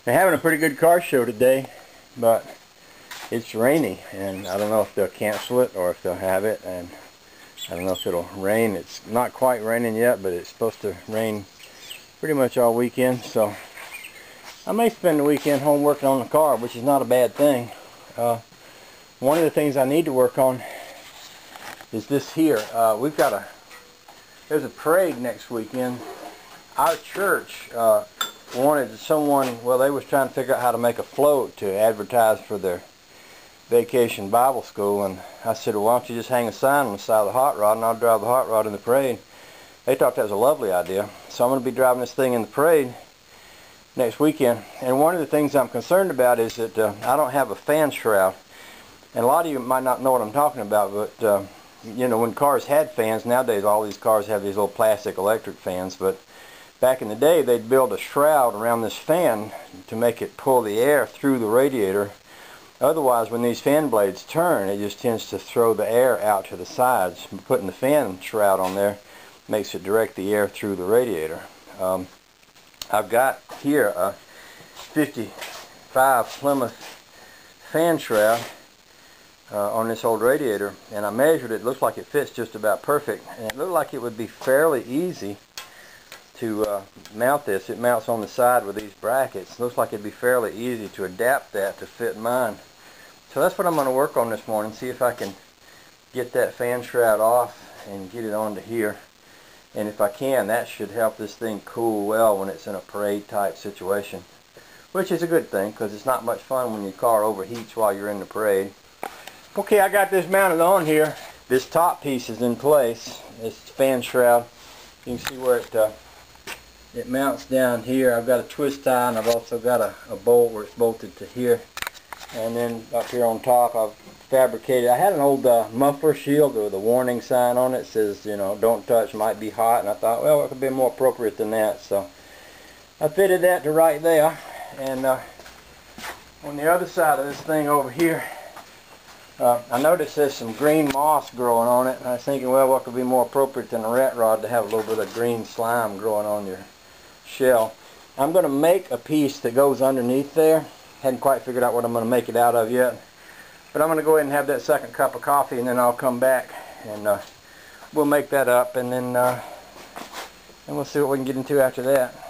They're having a pretty good car show today, but it's rainy, and I don't know if they'll cancel it or if they'll have it, and I don't know if it'll rain. It's not quite raining yet, but it's supposed to rain pretty much all weekend, so I may spend the weekend home working on the car, which is not a bad thing. One of the things I need to work on is this here. There's a parade next weekend. Our church wanted someone, well, they was trying to figure out how to make a float to advertise for their vacation Bible school, and I said, well, why don't you just hang a sign on the side of the hot rod and I'll drive the hot rod in the parade. They thought that was a lovely idea, so I'm going to be driving this thing in the parade next weekend. And one of the things I'm concerned about is that I don't have a fan shroud, and a lot of you might not know what I'm talking about, but you know, when cars had fans, nowadays all these cars have these little plastic electric fans, but back in the day they'd build a shroud around this fan to make it pull the air through the radiator. Otherwise, when these fan blades turn, it just tends to throw the air out to the sides. Putting the fan shroud on there makes it direct the air through the radiator. I've got here a 55 Plymouth fan shroud on this old radiator, and I measured it. It looks like it fits just about perfect, and it looked like it would be fairly easy to mount this. It mounts on the side with these brackets. It looks like it'd be fairly easy to adapt that to fit mine. So that's what I'm going to work on this morning, see if I can get that fan shroud off and get it onto here. And if I can, that should help this thing cool well when it's in a parade type situation, which is a good thing because it's not much fun when your car overheats while you're in the parade. Okay, I got this mounted on here. This top piece is in place. This fan shroud, you can see where it mounts down here. I've got a twist tie, and I've also got a bolt where it's bolted to here. And then up here on top I've fabricated, I had an old muffler shield with a warning sign on it. It says, you know, don't touch, might be hot, and I thought, well, it could be more appropriate than that, so I fitted that to right there. And on the other side of this thing over here, I noticed there's some green moss growing on it, and I was thinking, well, what could be more appropriate than a rat rod to have a little bit of green slime growing on your shell. I'm going to make a piece that goes underneath there. Hadn't quite figured out what I'm going to make it out of yet, but I'm going to go ahead and have that second cup of coffee, and then I'll come back and we'll make that up, and then we'll see what we can get into after that.